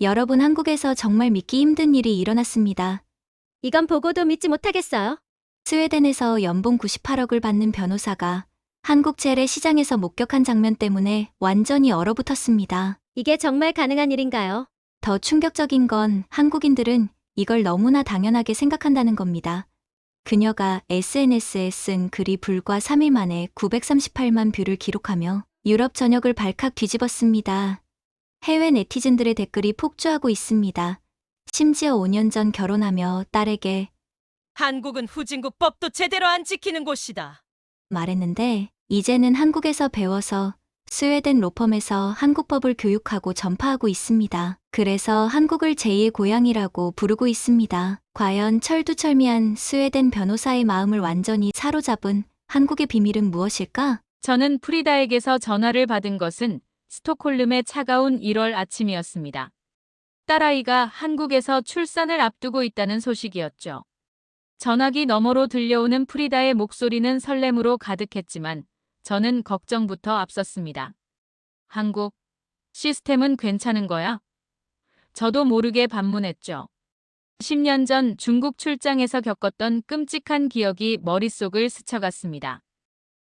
여러분, 한국에서 정말 믿기 힘든 일이 일어났습니다. 이건 보고도 믿지 못하겠어요. 스웨덴에서 연봉 98억을 받는 변호사가 한국 재래시장에서 목격한 장면 때문에 완전히 얼어붙었습니다. 이게 정말 가능한 일인가요? 더 충격적인 건 한국인들은 이걸 너무나 당연하게 생각한다는 겁니다. 그녀가 SNS에 쓴 글이 불과 3일 만에 938만 뷰를 기록하며 유럽 전역을 발칵 뒤집었습니다. 해외 네티즌들의 댓글이 폭주하고 있습니다. 심지어 5년 전 결혼하며 딸에게 한국은 후진국법도 제대로 안 지키는 곳이다. 말했는데, 이제는 한국에서 배워서 스웨덴 로펌에서 한국법을 교육하고 전파하고 있습니다. 그래서 한국을 제2의 고향이라고 부르고 있습니다. 과연 철두철미한 스웨덴 변호사의 마음을 완전히 사로잡은 한국의 비밀은 무엇일까? 저는 프리다에게서 전화를 받은 것은 스톡홀름의 차가운 1월 아침이었습니다. 딸아이가 한국에서 출산을 앞두고 있다는 소식이었죠. 전화기 너머로 들려오는 프리다의 목소리는 설렘으로 가득했지만 저는 걱정부터 앞섰습니다. 한국 시스템은 괜찮은 거야? 저도 모르게 반문했죠. 10년 전 중국 출장에서 겪었던 끔찍한 기억이 머릿속을 스쳐갔습니다.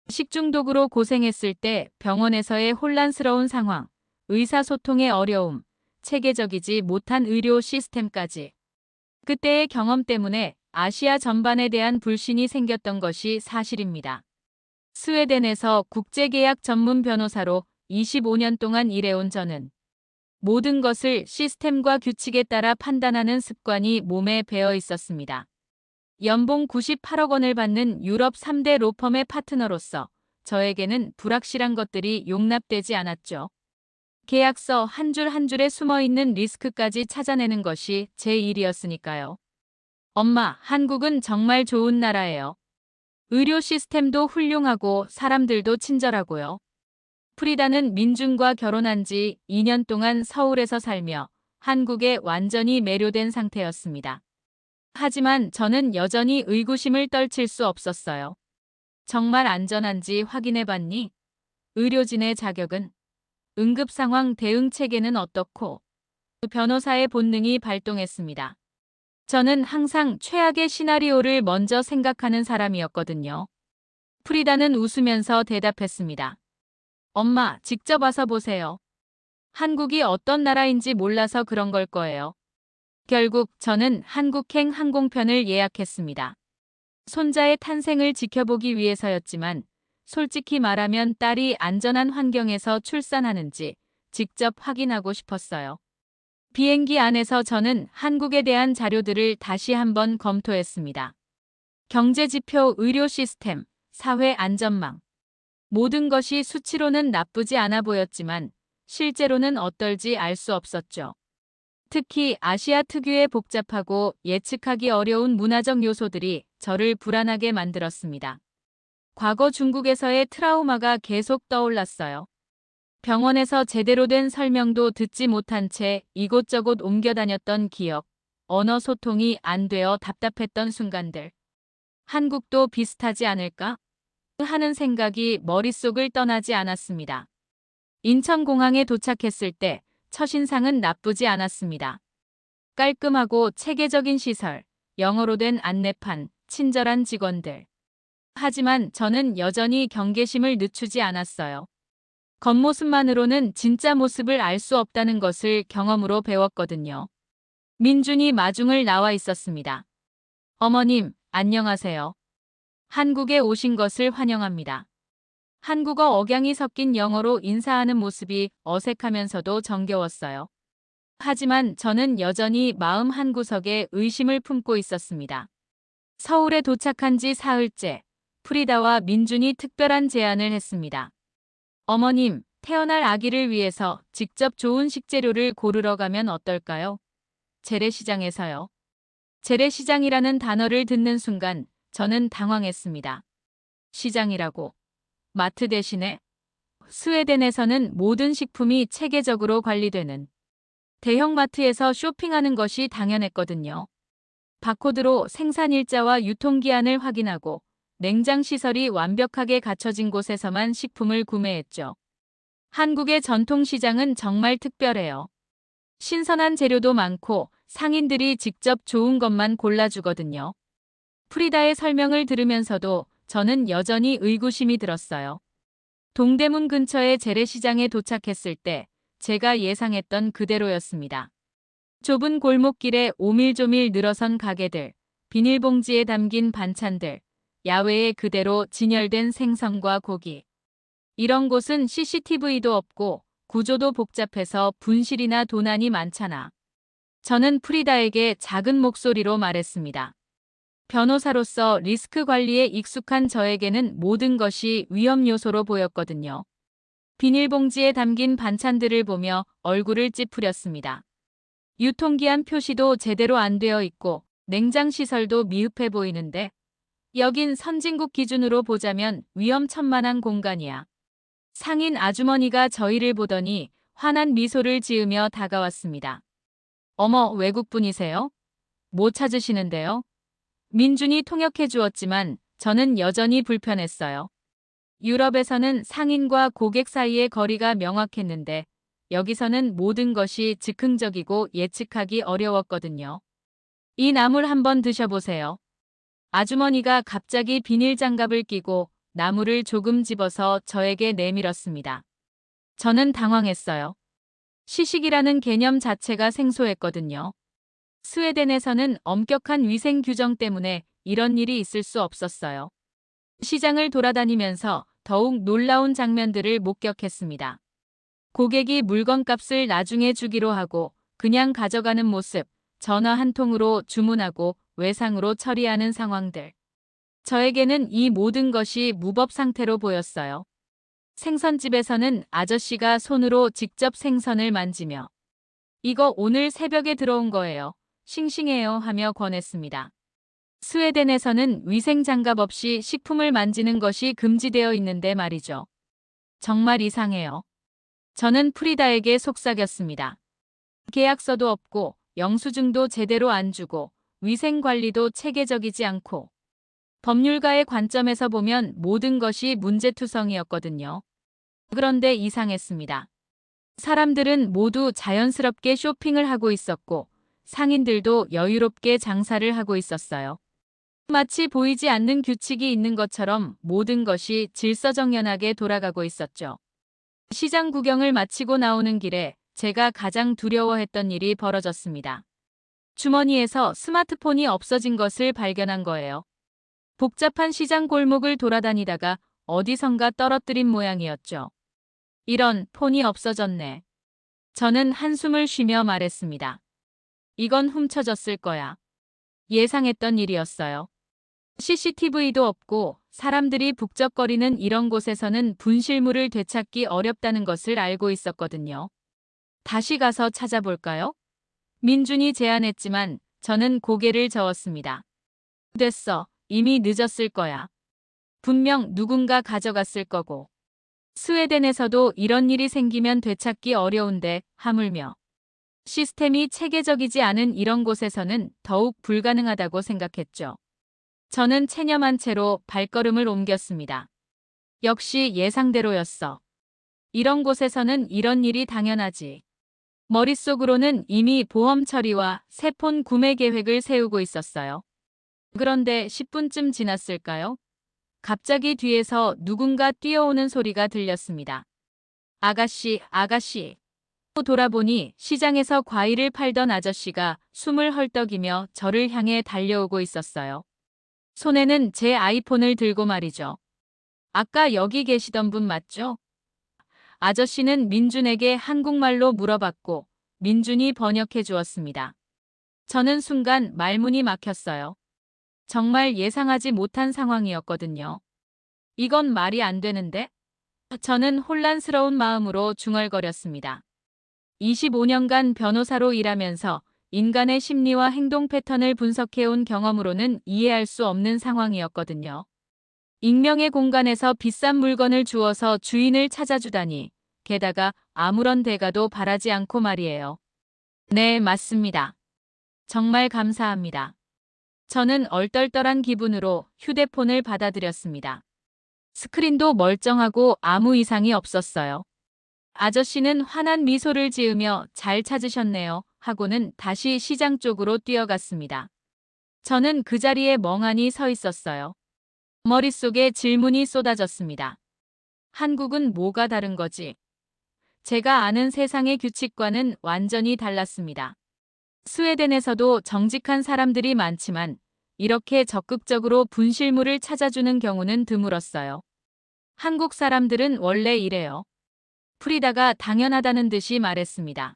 식중독으로 고생했을 때 병원에서의 혼란스러운 상황, 의사소통의 어려움, 체계적이지 못한 의료 시스템까지. 그때의 경험 때문에 아시아 전반에 대한 불신이 생겼던 것이 사실입니다. 스웨덴에서 국제계약 전문 변호사로 25년 동안 일해온 저는 모든 것을 시스템과 규칙에 따라 판단하는 습관이 몸에 배어 있었습니다. 연봉 98억 원을 받는 유럽 3대 로펌의 파트너로서 저에게는 불확실한 것들이 용납되지 않았죠. 계약서 한 줄 한 줄에 숨어있는 리스크까지 찾아내는 것이 제 일이었으니까요. 엄마, 한국은 정말 좋은 나라예요. 의료 시스템도 훌륭하고 사람들도 친절하고요. 프리다는 민준과 결혼한 지 2년 동안 서울에서 살며 한국에 완전히 매료된 상태였습니다. 하지만 저는 여전히 의구심을 떨칠 수 없었어요. 정말 안전한지 확인해봤니? 의료진의 자격은? 응급상황 대응 체계는 어떻고? 변호사의 본능이 발동했습니다. 저는 항상 최악의 시나리오를 먼저 생각하는 사람이었거든요. 프리다는 웃으면서 대답했습니다. 엄마, 직접 와서 보세요. 한국이 어떤 나라인지 몰라서 그런 걸 거예요. 결국 저는 한국행 항공편을 예약했습니다. 손자의 탄생을 지켜보기 위해서였지만 솔직히 말하면 딸이 안전한 환경에서 출산하는지 직접 확인하고 싶었어요. 비행기 안에서 저는 한국에 대한 자료들을 다시 한번 검토했습니다. 경제지표, 의료 시스템, 사회 안전망. 모든 것이 수치로는 나쁘지 않아 보였지만 실제로는 어떨지 알 수 없었죠. 특히 아시아 특유의 복잡하고 예측하기 어려운 문화적 요소들이 저를 불안하게 만들었습니다. 과거 중국에서의 트라우마가 계속 떠올랐어요. 병원에서 제대로 된 설명도 듣지 못한 채 이곳저곳 옮겨 다녔던 기억, 언어 소통이 안 되어 답답했던 순간들. 한국도 비슷하지 않을까? 하는 생각이 머릿속을 떠나지 않았습니다. 인천공항에 도착했을 때 첫인상은 나쁘지 않았습니다. 깔끔하고 체계적인 시설, 영어로 된 안내판, 친절한 직원들. 하지만 저는 여전히 경계심을 늦추지 않았어요. 겉모습만으로는 진짜 모습을 알 수 없다는 것을 경험으로 배웠거든요. 민준이 마중을 나와 있었습니다. 어머님, 안녕하세요. 한국에 오신 것을 환영합니다. 한국어 억양이 섞인 영어로 인사하는 모습이 어색하면서도 정겨웠어요. 하지만 저는 여전히 마음 한구석에 의심을 품고 있었습니다. 서울에 도착한 지 사흘째, 프리다와 민준이 특별한 제안을 했습니다. 어머님, 태어날 아기를 위해서 직접 좋은 식재료를 고르러 가면 어떨까요? 재래시장에서요. 재래시장이라는 단어를 듣는 순간 저는 당황했습니다. 시장이라고. 마트 대신에? 스웨덴에서는 모든 식품이 체계적으로 관리되는 대형마트에서 쇼핑하는 것이 당연했거든요. 바코드로 생산일자와 유통기한을 확인하고 냉장 시설이 완벽하게 갖춰진 곳에서만 식품을 구매했죠. 한국의 전통시장은 정말 특별해요. 신선한 재료도 많고 상인들이 직접 좋은 것만 골라주거든요. 프리다의 설명을 들으면서도 저는 여전히 의구심이 들었어요. 동대문 근처의 재래시장에 도착했을 때 제가 예상했던 그대로였습니다. 좁은 골목길에 오밀조밀 늘어선 가게들, 비닐봉지에 담긴 반찬들, 야외에 그대로 진열된 생선과 고기. 이런 곳은 CCTV도 없고 구조도 복잡해서 분실이나 도난이 많잖아. 저는 프리다에게 작은 목소리로 말했습니다. 변호사로서 리스크 관리에 익숙한 저에게는 모든 것이 위험 요소로 보였거든요. 비닐봉지에 담긴 반찬들을 보며 얼굴을 찌푸렸습니다. 유통기한 표시도 제대로 안 되어 있고 냉장 시설도 미흡해 보이는데 여긴 선진국 기준으로 보자면 위험천만한 공간이야. 상인 아주머니가 저희를 보더니 환한 미소를 지으며 다가왔습니다. 어머, 외국분이세요? 뭐 찾으시는데요? 민준이 통역해 주었지만 저는 여전히 불편했어요. 유럽에서는 상인과 고객 사이의 거리가 명확했는데 여기서는 모든 것이 즉흥적이고 예측하기 어려웠거든요. 이 나물 한번 드셔보세요. 아주머니가 갑자기 비닐 장갑을 끼고 나물을 조금 집어서 저에게 내밀었습니다. 저는 당황했어요. 시식이라는 개념 자체가 생소했거든요. 스웨덴에서는 엄격한 위생 규정 때문에 이런 일이 있을 수 없었어요. 시장을 돌아다니면서 더욱 놀라운 장면들을 목격했습니다. 고객이 물건값을 나중에 주기로 하고 그냥 가져가는 모습, 전화 한 통으로 주문하고 외상으로 처리하는 상황들. 저에게는 이 모든 것이 무법 상태로 보였어요. 생선집에서는 아저씨가 손으로 직접 생선을 만지며 이거 오늘 새벽에 들어온 거예요. 싱싱해요 하며 권했습니다. 스웨덴에서는 위생장갑 없이 식품을 만지는 것이 금지되어 있는데 말이죠. 정말 이상해요. 저는 프리다에게 속삭였습니다. 계약서도 없고 영수증도 제대로 안 주고 위생관리도 체계적이지 않고 법률가의 관점에서 보면 모든 것이 문제투성이었거든요. 그런데 이상했습니다. 사람들은 모두 자연스럽게 쇼핑을 하고 있었고 상인들도 여유롭게 장사를 하고 있었어요. 마치 보이지 않는 규칙이 있는 것처럼 모든 것이 질서정연하게 돌아가고 있었죠. 시장 구경을 마치고 나오는 길에 제가 가장 두려워했던 일이 벌어졌습니다. 주머니에서 스마트폰이 없어진 것을 발견한 거예요. 복잡한 시장 골목을 돌아다니다가 어디선가 떨어뜨린 모양이었죠. 이런, 폰이 없어졌네. 저는 한숨을 쉬며 말했습니다. 이건 훔쳐졌을 거야. 예상했던 일이었어요. CCTV도 없고 사람들이 북적거리는 이런 곳에서는 분실물을 되찾기 어렵다는 것을 알고 있었거든요. 다시 가서 찾아볼까요? 민준이 제안했지만 저는 고개를 저었습니다. 됐어. 이미 늦었을 거야. 분명 누군가 가져갔을 거고. 스웨덴에서도 이런 일이 생기면 되찾기 어려운데 하물며 시스템이 체계적이지 않은 이런 곳에서는 더욱 불가능하다고 생각했죠. 저는 체념한 채로 발걸음을 옮겼습니다. 역시 예상대로였어. 이런 곳에서는 이런 일이 당연하지. 머릿속으로는 이미 보험 처리와 새 폰 구매 계획을 세우고 있었어요. 그런데 10분쯤 지났을까요? 갑자기 뒤에서 누군가 뛰어오는 소리가 들렸습니다. 아가씨, 아가씨. 돌아보니 시장에서 과일을 팔던 아저씨가 숨을 헐떡이며 저를 향해 달려오고 있었어요. 손에는 제 아이폰을 들고 말이죠. 아까 여기 계시던 분 맞죠? 아저씨는 민준에게 한국말로 물어봤고 민준이 번역해 주었습니다. 저는 순간 말문이 막혔어요. 정말 예상하지 못한 상황이었거든요. 이건 말이 안 되는데? 저는 혼란스러운 마음으로 중얼거렸습니다. 25년간 변호사로 일하면서 인간의 심리와 행동 패턴을 분석해온 경험으로는 이해할 수 없는 상황이었거든요. 익명의 공간에서 비싼 물건을 주어서 주인을 찾아주다니, 게다가 아무런 대가도 바라지 않고 말이에요. 네, 맞습니다. 정말 감사합니다. 저는 얼떨떨한 기분으로 휴대폰을 받아들였습니다. 스크린도 멀쩡하고 아무 이상이 없었어요. 아저씨는 환한 미소를 지으며 잘 찾으셨네요 하고는 다시 시장 쪽으로 뛰어갔습니다. 저는 그 자리에 멍하니 서 있었어요. 머릿속에 질문이 쏟아졌습니다. 한국은 뭐가 다른 거지? 제가 아는 세상의 규칙과는 완전히 달랐습니다. 스웨덴에서도 정직한 사람들이 많지만 이렇게 적극적으로 분실물을 찾아주는 경우는 드물었어요. 한국 사람들은 원래 이래요. 프리다가 당연하다는 듯이 말했습니다.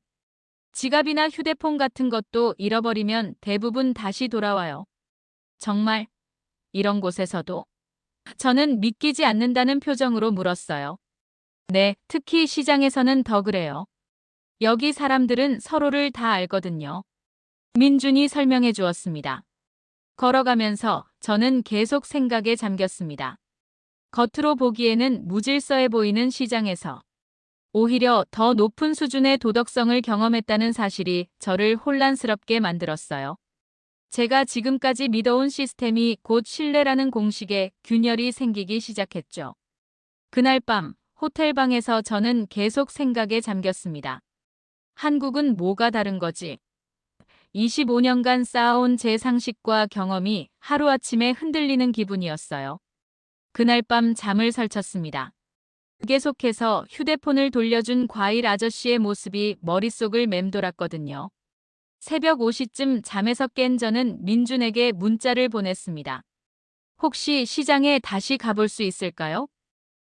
지갑이나 휴대폰 같은 것도 잃어버리면 대부분 다시 돌아와요. 정말 이런 곳에서도? 저는 믿기지 않는다는 표정으로 물었어요. 네, 특히 시장에서는 더 그래요. 여기 사람들은 서로를 다 알거든요. 민준이 설명해 주었습니다. 걸어가면서 저는 계속 생각에 잠겼습니다. 겉으로 보기에는 무질서해 보이는 시장에서 오히려 더 높은 수준의 도덕성을 경험했다는 사실이 저를 혼란스럽게 만들었어요. 제가 지금까지 믿어온 시스템이 곧 신뢰라는 공식에 균열이 생기기 시작했죠. 그날 밤 호텔 방에서 저는 계속 생각에 잠겼습니다. 한국은 뭐가 다른 거지? 25년간 쌓아온 제 상식과 경험이 하루아침에 흔들리는 기분이었어요. 그날 밤 잠을 설쳤습니다. 계속해서 휴대폰을 돌려준 과일 아저씨의 모습이 머릿속을 맴돌았거든요. 새벽 5시쯤 잠에서 깬 저는 민준에게 문자를 보냈습니다. 혹시 시장에 다시 가볼 수 있을까요?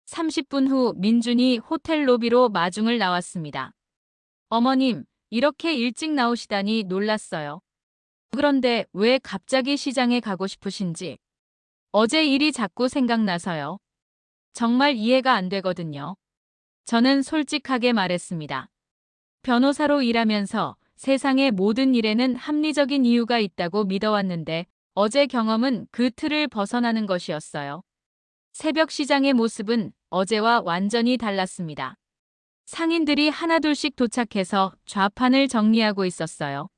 30분 후 민준이 호텔 로비로 마중을 나왔습니다. 어머님, 이렇게 일찍 나오시다니 놀랐어요. 그런데 왜 갑자기 시장에 가고 싶으신지? 어제 일이 자꾸 생각나서요. 정말 이해가 안 되거든요. 저는 솔직하게 말했습니다. 변호사로 일하면서 세상의 모든 일에는 합리적인 이유가 있다고 믿어왔는데 어제 경험은 그 틀을 벗어나는 것이었어요. 새벽 시장의 모습은 어제와 완전히 달랐습니다. 상인들이 하나둘씩 도착해서 좌판을 정리하고 있었어요.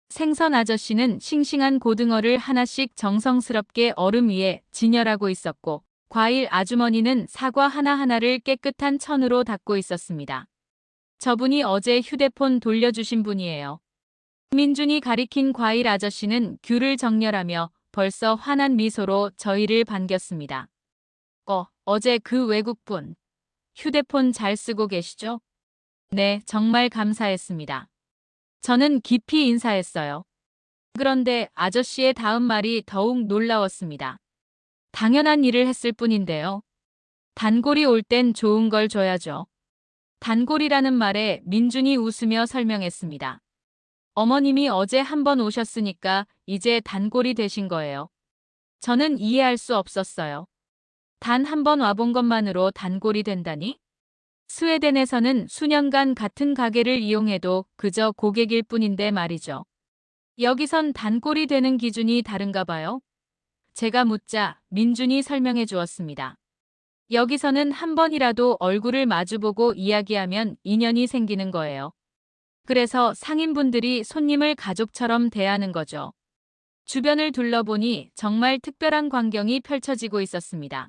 생선 아저씨는 싱싱한 고등어를 하나씩 정성스럽게 얼음 위에 진열하고 있었고 과일 아주머니는 사과 하나하나를 깨끗한 천으로 닦고 있었습니다. 저분이 어제 휴대폰 돌려주신 분이에요. 민준이 가리킨 과일 아저씨는 귤을 정렬하며 벌써 환한 미소로 저희를 반겼습니다. 어제 그 외국분. 휴대폰 잘 쓰고 계시죠? 네, 정말 감사했습니다. 저는 깊이 인사했어요. 그런데 아저씨의 다음 말이 더욱 놀라웠습니다. 당연한 일을 했을 뿐인데요. 단골이 올 땐 좋은 걸 줘야죠. 단골이라는 말에 민준이 웃으며 설명했습니다. 어머님이 어제 한번 오셨으니까 이제 단골이 되신 거예요. 저는 이해할 수 없었어요. 단 한 번 와본 것만으로 단골이 된다니? 스웨덴에서는 수년간 같은 가게를 이용해도 그저 고객일 뿐인데 말이죠. 여기선 단골이 되는 기준이 다른가 봐요. 제가 묻자 민준이 설명해 주었습니다. 여기서는 한 번이라도 얼굴을 마주보고 이야기하면 인연이 생기는 거예요. 그래서 상인분들이 손님을 가족처럼 대하는 거죠. 주변을 둘러보니 정말 특별한 광경이 펼쳐지고 있었습니다.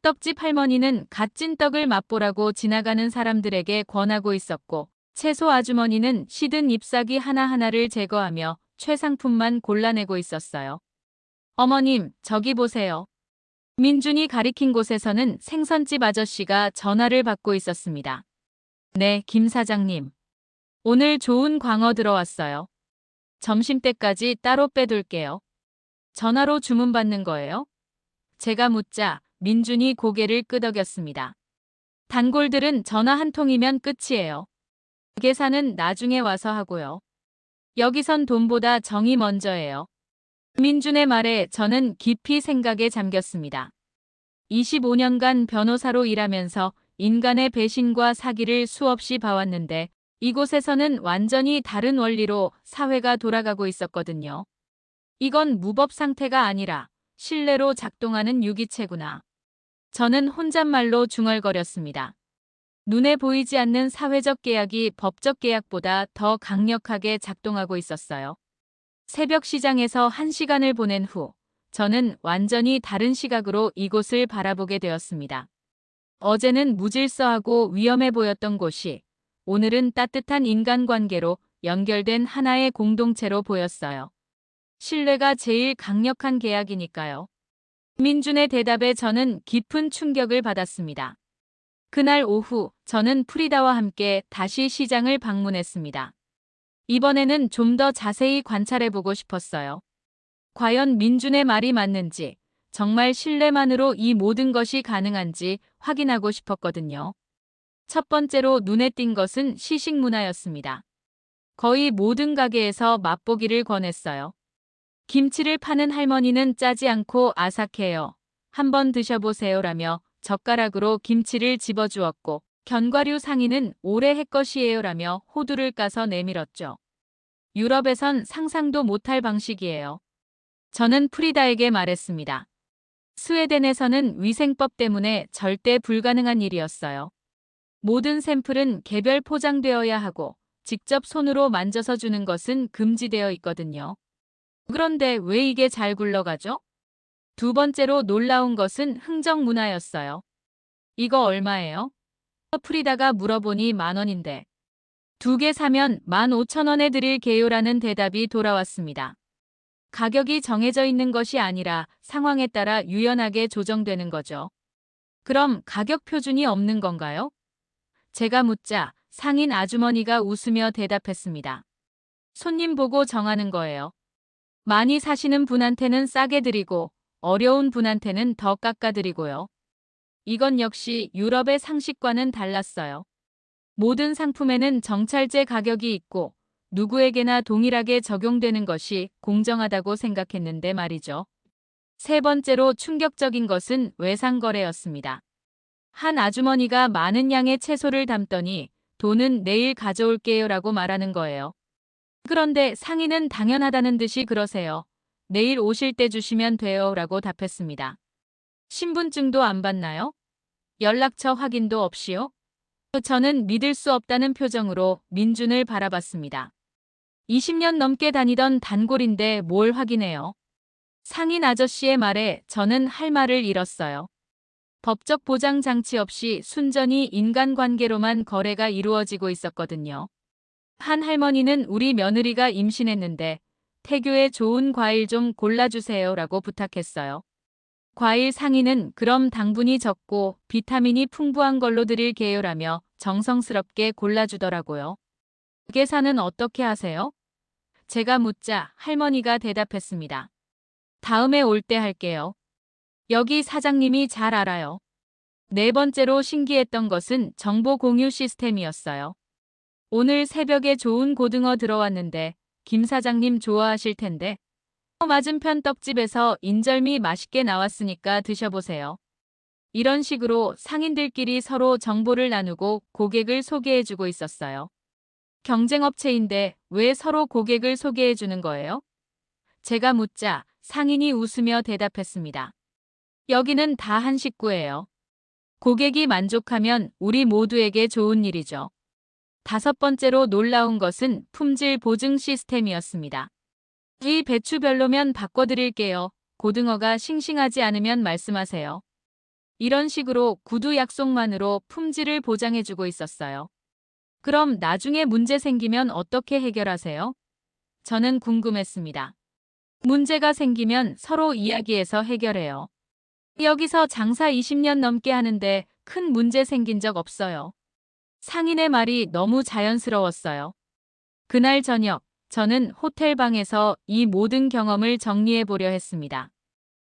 떡집 할머니는 갓 찐 떡을 맛보라고 지나가는 사람들에게 권하고 있었고 채소 아주머니는 시든 잎사귀 하나하나를 제거하며 최상품만 골라내고 있었어요. 어머님, 저기 보세요. 민준이 가리킨 곳에서는 생선집 아저씨가 전화를 받고 있었습니다. 네, 김 사장님. 오늘 좋은 광어 들어왔어요. 점심때까지 따로 빼둘게요. 전화로 주문받는 거예요? 제가 묻자 민준이 고개를 끄덕였습니다. 단골들은 전화 한 통이면 끝이에요. 계산은 나중에 와서 하고요. 여기선 돈보다 정이 먼저예요. 민준의 말에 저는 깊이 생각에 잠겼습니다. 25년간 변호사로 일하면서 인간의 배신과 사기를 수없이 봐왔는데 이곳에서는 완전히 다른 원리로 사회가 돌아가고 있었거든요. 이건 무법 상태가 아니라 신뢰로 작동하는 유기체구나. 저는 혼잣말로 중얼거렸습니다. 눈에 보이지 않는 사회적 계약이 법적 계약보다 더 강력하게 작동하고 있었어요. 새벽 시장에서 1시간을 보낸 후 저는 완전히 다른 시각으로 이곳을 바라보게 되었습니다. 어제는 무질서하고 위험해 보였던 곳이 오늘은 따뜻한 인간관계로 연결된 하나의 공동체로 보였어요. 신뢰가 제일 강력한 계약이니까요. 민준의 대답에 저는 깊은 충격을 받았습니다. 그날 오후 저는 프리다와 함께 다시 시장을 방문했습니다. 이번에는 좀 더 자세히 관찰해보고 싶었어요. 과연 민준의 말이 맞는지, 정말 신뢰만으로 이 모든 것이 가능한지 확인하고 싶었거든요. 첫 번째로 눈에 띈 것은 시식 문화였습니다. 거의 모든 가게에서 맛보기를 권했어요. 김치를 파는 할머니는 짜지 않고 아삭해요. 한번 드셔보세요라며 젓가락으로 김치를 집어주었고, 견과류 상인은 오래 할 것이에요라며 호두를 까서 내밀었죠. 유럽에선 상상도 못할 방식이에요. 저는 프리다에게 말했습니다. 스웨덴에서는 위생법 때문에 절대 불가능한 일이었어요. 모든 샘플은 개별 포장되어야 하고 직접 손으로 만져서 주는 것은 금지되어 있거든요. 그런데 왜 이게 잘 굴러가죠? 두 번째로 놀라운 것은 흥정 문화였어요. 이거 얼마예요? 프리다가 물어보니 10,000원인데. 2개 사면 15,000원에 드릴게요라는 대답이 돌아왔습니다. 가격이 정해져 있는 것이 아니라 상황에 따라 유연하게 조정되는 거죠. 그럼 가격 표준이 없는 건가요? 제가 묻자 상인 아주머니가 웃으며 대답했습니다. 손님 보고 정하는 거예요. 많이 사시는 분한테는 싸게 드리고 어려운 분한테는 더 깎아드리고요. 이건 역시 유럽의 상식과는 달랐어요. 모든 상품에는 정찰제 가격이 있고 누구에게나 동일하게 적용되는 것이 공정하다고 생각했는데 말이죠. 세 번째로 충격적인 것은 외상거래였습니다. 한 아주머니가 많은 양의 채소를 담더니 돈은 내일 가져올게요라고 말하는 거예요. 그런데 상인은 당연하다는 듯이 그러세요. 내일 오실 때 주시면 돼요라고 답했습니다. 신분증도 안 받나요? 연락처 확인도 없이요? 저는 믿을 수 없다는 표정으로 민준을 바라봤습니다. 20년 넘게 다니던 단골인데 뭘 확인해요? 상인 아저씨의 말에 저는 할 말을 잃었어요. 법적 보장 장치 없이 순전히 인간관계로만 거래가 이루어지고 있었거든요. 한 할머니는 우리 며느리가 임신했는데 태교에 좋은 과일 좀 골라주세요라고 부탁했어요. 과일 상인은 그럼 당분이 적고 비타민이 풍부한 걸로 드릴게요라며 정성스럽게 골라주더라고요. 계산은 어떻게 하세요? 제가 묻자 할머니가 대답했습니다. 다음에 올 때 할게요. 여기 사장님이 잘 알아요. 네 번째로 신기했던 것은 정보 공유 시스템이었어요. 오늘 새벽에 좋은 고등어 들어왔는데 김 사장님 좋아하실 텐데 맞은편 떡집에서 인절미 맛있게 나왔으니까 드셔보세요. 이런 식으로 상인들끼리 서로 정보를 나누고 고객을 소개해주고 있었어요. 경쟁업체인데 왜 서로 고객을 소개해주는 거예요? 제가 묻자 상인이 웃으며 대답했습니다. 여기는 다 한 식구예요. 고객이 만족하면 우리 모두에게 좋은 일이죠. 다섯 번째로 놀라운 것은 품질 보증 시스템이었습니다. 이 배추 별로면 바꿔드릴게요. 고등어가 싱싱하지 않으면 말씀하세요. 이런 식으로 구두 약속만으로 품질을 보장해주고 있었어요. 그럼 나중에 문제 생기면 어떻게 해결하세요? 저는 궁금했습니다. 문제가 생기면 서로 이야기해서 해결해요. 여기서 장사 20년 넘게 하는데 큰 문제 생긴 적 없어요. 상인의 말이 너무 자연스러웠어요. 그날 저녁, 저는 호텔 방에서 이 모든 경험을 정리해 보려 했습니다.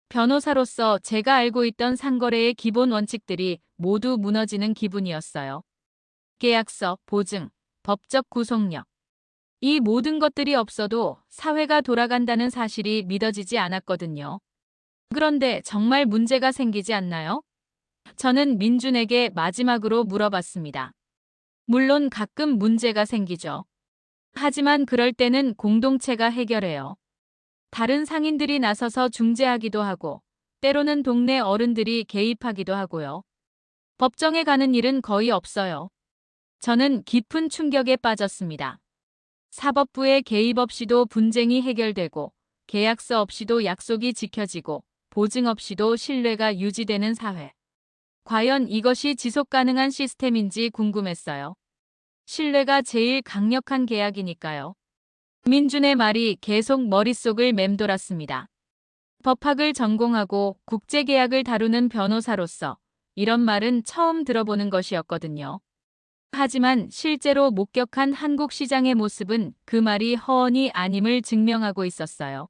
변호사로서 제가 알고 있던 상거래의 기본 원칙들이 모두 무너지는 기분이었어요. 계약서, 보증, 법적 구속력. 이 모든 것들이 없어도 사회가 돌아간다는 사실이 믿어지지 않았거든요. 그런데 정말 문제가 생기지 않나요? 저는 민준에게 마지막으로 물어봤습니다. 물론 가끔 문제가 생기죠. 하지만 그럴 때는 공동체가 해결해요. 다른 상인들이 나서서 중재하기도 하고, 때로는 동네 어른들이 개입하기도 하고요. 법정에 가는 일은 거의 없어요. 저는 깊은 충격에 빠졌습니다. 사법부의 개입 없이도 분쟁이 해결되고, 계약서 없이도 약속이 지켜지고, 보증 없이도 신뢰가 유지되는 사회. 과연 이것이 지속 가능한 시스템인지 궁금했어요. 신뢰가 제일 강력한 계약이니까요. 민준의 말이 계속 머릿속을 맴돌았습니다. 법학을 전공하고 국제계약을 다루는 변호사로서 이런 말은 처음 들어보는 것이었거든요. 하지만 실제로 목격한 한국 시장의 모습은 그 말이 허언이 아님을 증명하고 있었어요.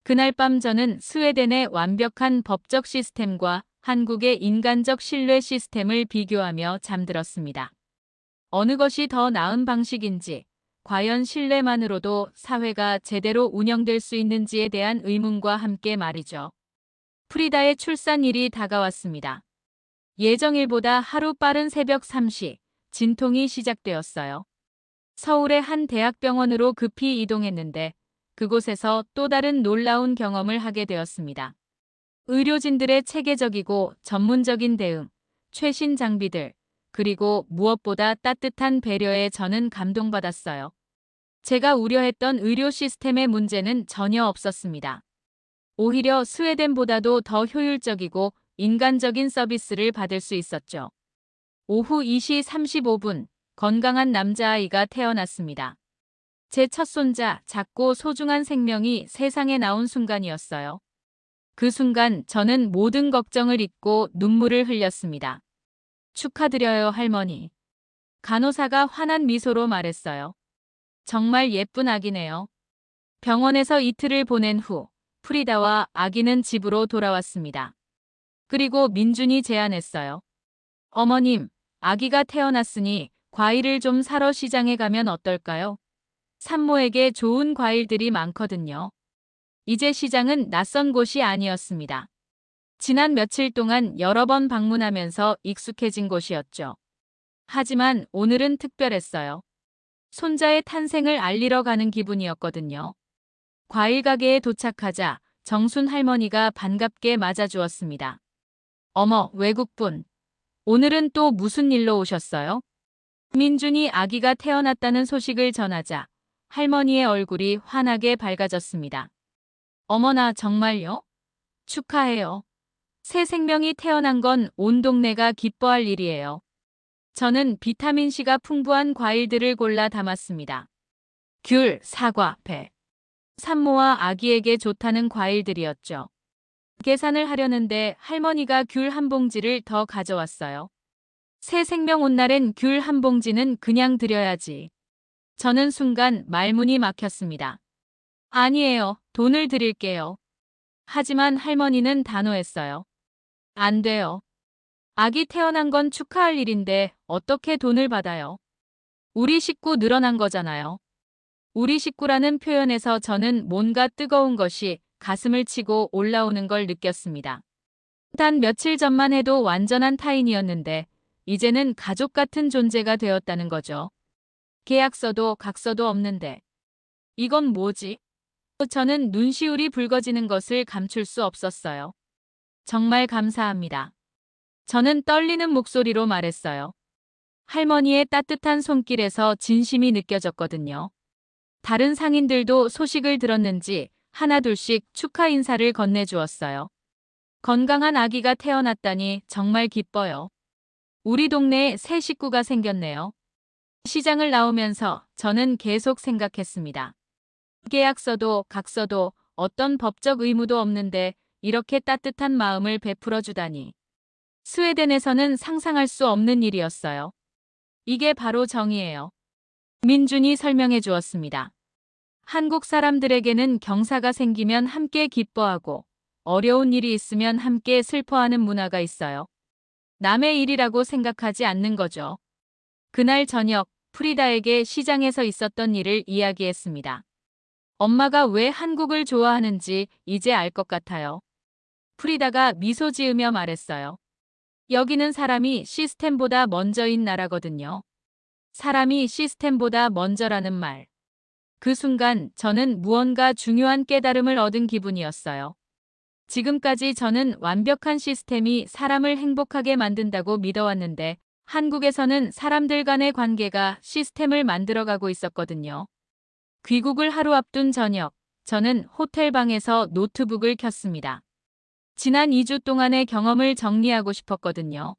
그날 밤 저는 스웨덴의 완벽한 법적 시스템과 한국의 인간적 신뢰 시스템을 비교하며 잠들었습니다. 어느 것이 더 나은 방식인지, 과연 신뢰만으로도 사회가 제대로 운영될 수 있는지에 대한 의문과 함께 말이죠. 프리다의 출산일이 다가왔습니다. 예정일보다 하루 빠른 새벽 3시, 진통이 시작되었어요. 서울의 한 대학병원으로 급히 이동했는데 그곳에서 또 다른 놀라운 경험을 하게 되었습니다. 의료진들의 체계적이고 전문적인 대응, 최신 장비들, 그리고 무엇보다 따뜻한 배려에 저는 감동받았어요. 제가 우려했던 의료 시스템의 문제는 전혀 없었습니다. 오히려 스웨덴보다도 더 효율적이고 인간적인 서비스를 받을 수 있었죠. 오후 2시 35분, 건강한 남자아이가 태어났습니다. 제 첫 손자, 작고 소중한 생명이 세상에 나온 순간이었어요. 그 순간 저는 모든 걱정을 잊고 눈물을 흘렸습니다. 축하드려요, 할머니. 간호사가 환한 미소로 말했어요. 정말 예쁜 아기네요. 병원에서 이틀을 보낸 후 프리다와 아기는 집으로 돌아왔습니다. 그리고 민준이 제안했어요. 어머님, 아기가 태어났으니 과일을 좀 사러 시장에 가면 어떨까요? 산모에게 좋은 과일들이 많거든요. 이제 시장은 낯선 곳이 아니었습니다. 지난 며칠 동안 여러 번 방문하면서 익숙해진 곳이었죠. 하지만 오늘은 특별했어요. 손자의 탄생을 알리러 가는 기분이었거든요. 과일 가게에 도착하자 정순 할머니가 반갑게 맞아주었습니다. 어머, 외국분. 오늘은 또 무슨 일로 오셨어요? 민준이 아기가 태어났다는 소식을 전하자 할머니의 얼굴이 환하게 밝아졌습니다. 어머나, 정말요? 축하해요. 새 생명이 태어난 건 온 동네가 기뻐할 일이에요. 저는 비타민C가 풍부한 과일들을 골라 담았습니다. 귤, 사과, 배. 산모와 아기에게 좋다는 과일들이었죠. 계산을 하려는데 할머니가 귤 한 봉지를 더 가져왔어요. 새 생명 온 날엔 귤 한 봉지는 그냥 드려야지. 저는 순간 말문이 막혔습니다. 아니에요. 돈을 드릴게요. 하지만 할머니는 단호했어요. 안 돼요. 아기 태어난 건 축하할 일인데 어떻게 돈을 받아요? 우리 식구 늘어난 거잖아요. 우리 식구라는 표현에서 저는 뭔가 뜨거운 것이 가슴을 치고 올라오는 걸 느꼈습니다. 단 며칠 전만 해도 완전한 타인이었는데 이제는 가족 같은 존재가 되었다는 거죠. 계약서도 각서도 없는데. 이건 뭐지? 저는 눈시울이 붉어지는 것을 감출 수 없었어요. 정말 감사합니다. 저는 떨리는 목소리로 말했어요. 할머니의 따뜻한 손길에서 진심이 느껴졌거든요. 다른 상인들도 소식을 들었는지 하나둘씩 축하 인사를 건네주었어요. 건강한 아기가 태어났다니 정말 기뻐요. 우리 동네에 새 식구가 생겼네요. 시장을 나오면서 저는 계속 생각했습니다. 계약서도 각서도 어떤 법적 의무도 없는데 이렇게 따뜻한 마음을 베풀어 주다니. 스웨덴에서는 상상할 수 없는 일이었어요. 이게 바로 정의예요. 민준이 설명해 주었습니다. 한국 사람들에게는 경사가 생기면 함께 기뻐하고 어려운 일이 있으면 함께 슬퍼하는 문화가 있어요. 남의 일이라고 생각하지 않는 거죠. 그날 저녁 프리다에게 시장에서 있었던 일을 이야기했습니다. 엄마가 왜 한국을 좋아하는지 이제 알 것 같아요. 프리다가 미소 지으며 말했어요. 여기는 사람이 시스템보다 먼저인 나라거든요. 사람이 시스템보다 먼저라는 말. 그 순간 저는 무언가 중요한 깨달음을 얻은 기분이었어요. 지금까지 저는 완벽한 시스템이 사람을 행복하게 만든다고 믿어왔는데 한국에서는 사람들 간의 관계가 시스템을 만들어가고 있었거든요. 귀국을 하루 앞둔 저녁, 저는 호텔방에서 노트북을 켰습니다. 지난 2주 동안의 경험을 정리하고 싶었거든요.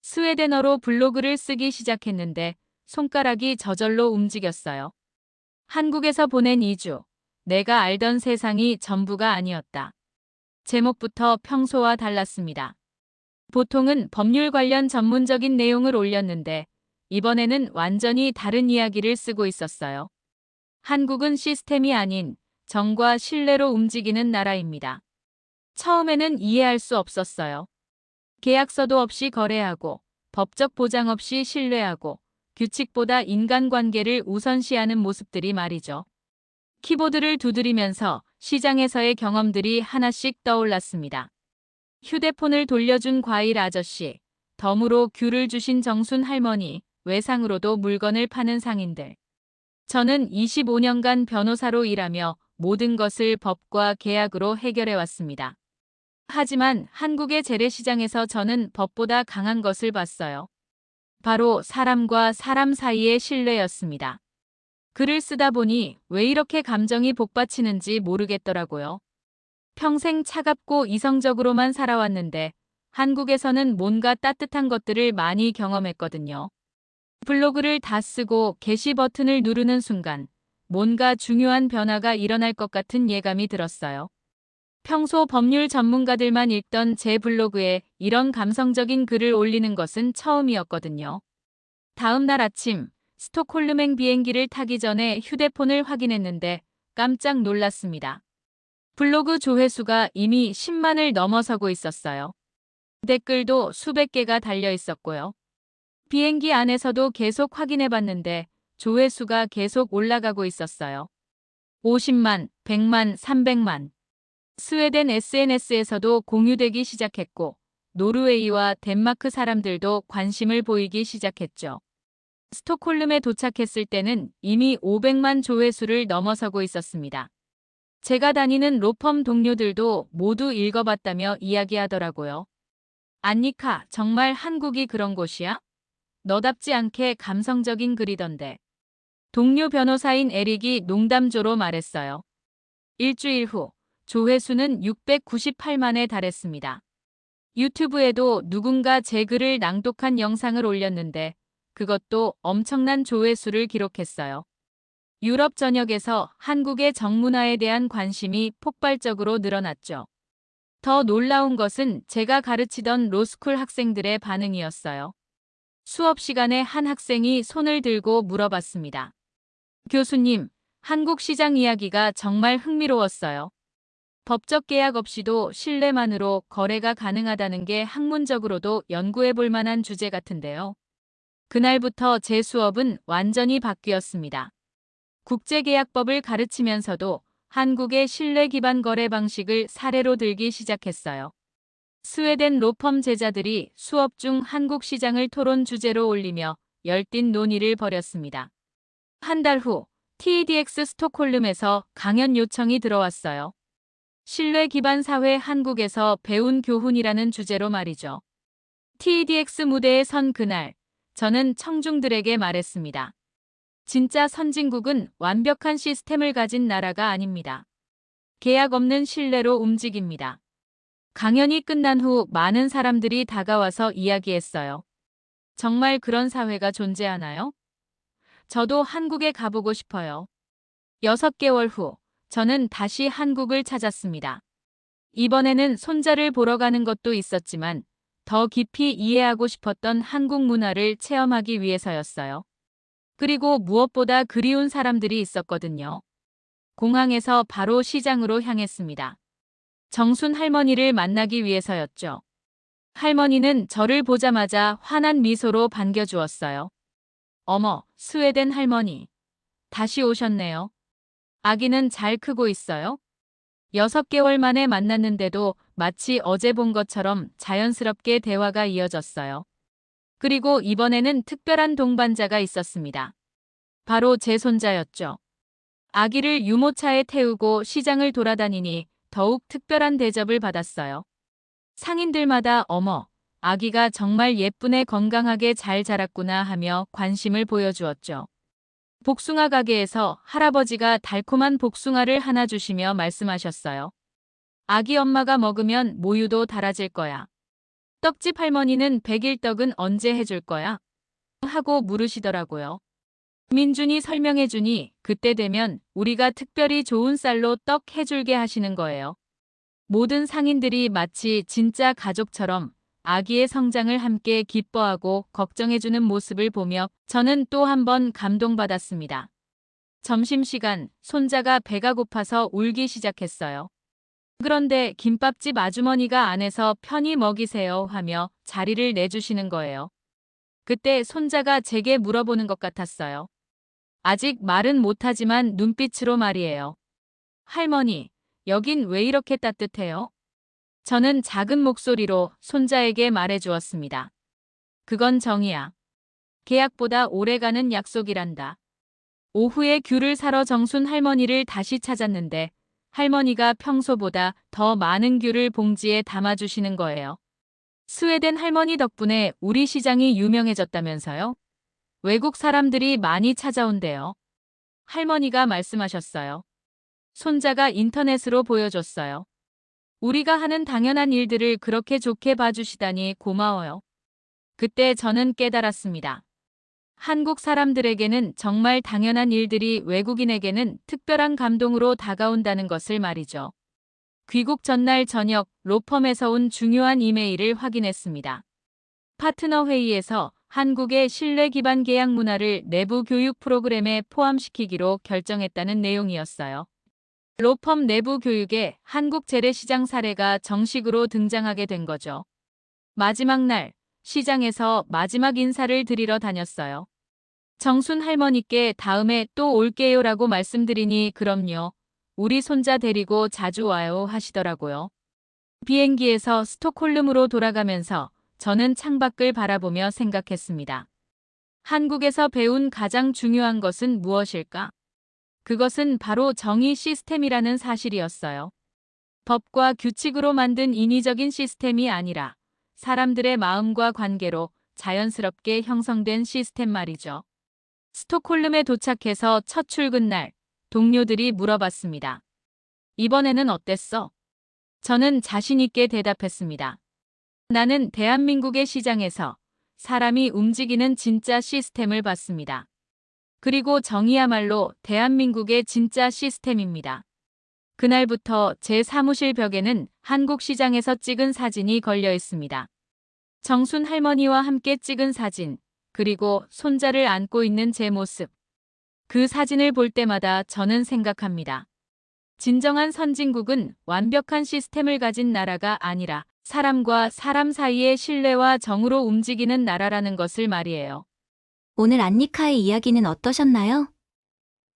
스웨덴어로 블로그를 쓰기 시작했는데 손가락이 저절로 움직였어요. 한국에서 보낸 2주. 내가 알던 세상이 전부가 아니었다. 제목부터 평소와 달랐습니다. 보통은 법률 관련 전문적인 내용을 올렸는데 이번에는 완전히 다른 이야기를 쓰고 있었어요. 한국은 시스템이 아닌 정과 신뢰로 움직이는 나라입니다. 처음에는 이해할 수 없었어요. 계약서도 없이 거래하고 법적 보장 없이 신뢰하고 규칙보다 인간관계를 우선시하는 모습들이 말이죠. 키보드를 두드리면서 시장에서의 경험들이 하나씩 떠올랐습니다. 휴대폰을 돌려준 과일 아저씨, 덤으로 귤을 주신 정순 할머니, 외상으로도 물건을 파는 상인들. 저는 25년간 변호사로 일하며 모든 것을 법과 계약으로 해결해 왔습니다. 하지만 한국의 재래시장에서 저는 법보다 강한 것을 봤어요. 바로 사람과 사람 사이의 신뢰였습니다. 글을 쓰다 보니 왜 이렇게 감정이 복받치는지 모르겠더라고요. 평생 차갑고 이성적으로만 살아왔는데 한국에서는 뭔가 따뜻한 것들을 많이 경험했거든요. 블로그를 다 쓰고 게시 버튼을 누르는 순간 뭔가 중요한 변화가 일어날 것 같은 예감이 들었어요. 평소 법률 전문가들만 읽던 제 블로그에 이런 감성적인 글을 올리는 것은 처음이었거든요. 다음 날 아침, 스톡홀름행 비행기를 타기 전에 휴대폰을 확인했는데 깜짝 놀랐습니다. 블로그 조회수가 이미 10만을 넘어서고 있었어요. 댓글도 수백 개가 달려 있었고요. 비행기 안에서도 계속 확인해봤는데 조회수가 계속 올라가고 있었어요. 50만, 100만, 300만. 스웨덴 SNS에서도 공유되기 시작했고 노르웨이와 덴마크 사람들도 관심을 보이기 시작했죠. 스톡홀름에 도착했을 때는 이미 500만 조회수를 넘어서고 있었습니다. 제가 다니는 로펌 동료들도 모두 읽어봤다며 이야기하더라고요. 안니카, 정말 한국이 그런 곳이야? 너답지 않게 감성적인 글이던데. 동료 변호사인 에릭이 농담조로 말했어요. 일주일 후 조회수는 698만에 달했습니다. 유튜브에도 누군가 제 글을 낭독한 영상을 올렸는데 그것도 엄청난 조회수를 기록했어요. 유럽 전역에서 한국의 정문화에 대한 관심이 폭발적으로 늘어났죠. 더 놀라운 것은 제가 가르치던 로스쿨 학생들의 반응이었어요. 수업 시간에 한 학생이 손을 들고 물어봤습니다. 교수님, 한국 시장 이야기가 정말 흥미로웠어요. 법적 계약 없이도 신뢰만으로 거래가 가능하다는 게 학문적으로도 연구해 볼 만한 주제 같은데요. 그날부터 제 수업은 완전히 바뀌었습니다. 국제계약법을 가르치면서도 한국의 신뢰 기반 거래 방식을 사례로 들기 시작했어요. 스웨덴 로펌 제자들이 수업 중 한국 시장을 토론 주제로 올리며 열띤 논의를 벌였습니다. 한 달 후 TEDx 스톡홀름에서 강연 요청이 들어왔어요. 신뢰 기반 사회 한국에서 배운 교훈이라는 주제로 말이죠. TEDx 무대에 선 그날, 저는 청중들에게 말했습니다. 진짜 선진국은 완벽한 시스템을 가진 나라가 아닙니다. 계약 없는 신뢰로 움직입니다. 강연이 끝난 후 많은 사람들이 다가와서 이야기했어요. 정말 그런 사회가 존재하나요? 저도 한국에 가보고 싶어요. 6개월 후, 저는 다시 한국을 찾았습니다. 이번에는 손자를 보러 가는 것도 있었지만 더 깊이 이해하고 싶었던 한국 문화를 체험하기 위해서였어요. 그리고 무엇보다 그리운 사람들이 있었거든요. 공항에서 바로 시장으로 향했습니다. 정순 할머니를 만나기 위해서였죠. 할머니는 저를 보자마자 환한 미소로 반겨주었어요. 어머, 스웨덴 할머니. 다시 오셨네요. 아기는 잘 크고 있어요? 6개월 만에 만났는데도 마치 어제 본 것처럼 자연스럽게 대화가 이어졌어요. 그리고 이번에는 특별한 동반자가 있었습니다. 바로 제 손자였죠. 아기를 유모차에 태우고 시장을 돌아다니니 더욱 특별한 대접을 받았어요. 상인들마다 어머, 아기가 정말 예쁘네 건강하게 잘 자랐구나 하며 관심을 보여주었죠. 복숭아 가게에서 할아버지가 달콤한 복숭아를 하나 주시며 말씀하셨어요. 아기 엄마가 먹으면 모유도 달아질 거야. 떡집 할머니는 100일 떡은 언제 해줄 거야? 하고 물으시더라고요. 민준이 설명해주니 그때 되면 우리가 특별히 좋은 쌀로 떡 해줄게 하시는 거예요. 모든 상인들이 마치 진짜 가족처럼 아기의 성장을 함께 기뻐하고 걱정해주는 모습을 보며 저는 또 한 번 감동받았습니다. 점심시간, 손자가 배가 고파서 울기 시작했어요. 그런데 김밥집 아주머니가 안에서 편히 먹이세요 하며 자리를 내주시는 거예요. 그때 손자가 제게 물어보는 것 같았어요. 아직 말은 못하지만 눈빛으로 말이에요. 할머니, 여긴 왜 이렇게 따뜻해요? 저는 작은 목소리로 손자에게 말해주었습니다. 그건 정이야. 계약보다 오래가는 약속이란다. 오후에 귤을 사러 정순 할머니를 다시 찾았는데 할머니가 평소보다 더 많은 귤을 봉지에 담아주시는 거예요. 스웨덴 할머니 덕분에 우리 시장이 유명해졌다면서요? 외국 사람들이 많이 찾아온대요. 할머니가 말씀하셨어요. 손자가 인터넷으로 보여줬어요. 우리가 하는 당연한 일들을 그렇게 좋게 봐주시다니 고마워요. 그때 저는 깨달았습니다. 한국 사람들에게는 정말 당연한 일들이 외국인에게는 특별한 감동으로 다가온다는 것을 말이죠. 귀국 전날 저녁 로펌에서 온 중요한 이메일을 확인했습니다. 파트너 회의에서 한국의 신뢰 기반 계약 문화를 내부 교육 프로그램에 포함시키기로 결정했다는 내용이었어요. 로펌 내부 교육에 한국 재래시장 사례가 정식으로 등장하게 된 거죠. 마지막 날, 시장에서 마지막 인사를 드리러 다녔어요. 정순 할머니께 다음에 또 올게요라고 말씀드리니 그럼요. 우리 손자 데리고 자주 와요 하시더라고요. 비행기에서 스톡홀름으로 돌아가면서 저는 창밖을 바라보며 생각했습니다. 한국에서 배운 가장 중요한 것은 무엇일까? 그것은 바로 정의 시스템이라는 사실이었어요. 법과 규칙으로 만든 인위적인 시스템이 아니라 사람들의 마음과 관계로 자연스럽게 형성된 시스템 말이죠. 스톡홀름에 도착해서 첫 출근 날 동료들이 물어봤습니다. 이번에는 어땠어? 저는 자신 있게 대답했습니다. 나는 대한민국의 시장에서 사람이 움직이는 진짜 시스템을 봤습니다. 그리고 정의야말로 대한민국의 진짜 시스템입니다. 그날부터 제 사무실 벽에는 한국 시장에서 찍은 사진이 걸려 있습니다. 정순 할머니와 함께 찍은 사진, 그리고 손자를 안고 있는 제 모습. 그 사진을 볼 때마다 저는 생각합니다. 진정한 선진국은 완벽한 시스템을 가진 나라가 아니라 사람과 사람 사이의 신뢰와 정으로 움직이는 나라라는 것을 말이에요. 오늘 안니카의 이야기는 어떠셨나요?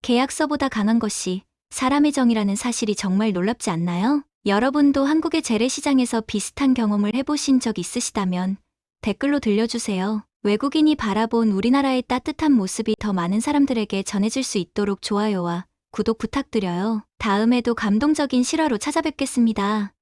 계약서보다 강한 것이 사람의 정이라는 사실이 정말 놀랍지 않나요? 여러분도 한국의 재래시장에서 비슷한 경험을 해보신 적 있으시다면 댓글로 들려주세요. 외국인이 바라본 우리나라의 따뜻한 모습이 더 많은 사람들에게 전해질 수 있도록 좋아요와 구독 부탁드려요. 다음에도 감동적인 실화로 찾아뵙겠습니다.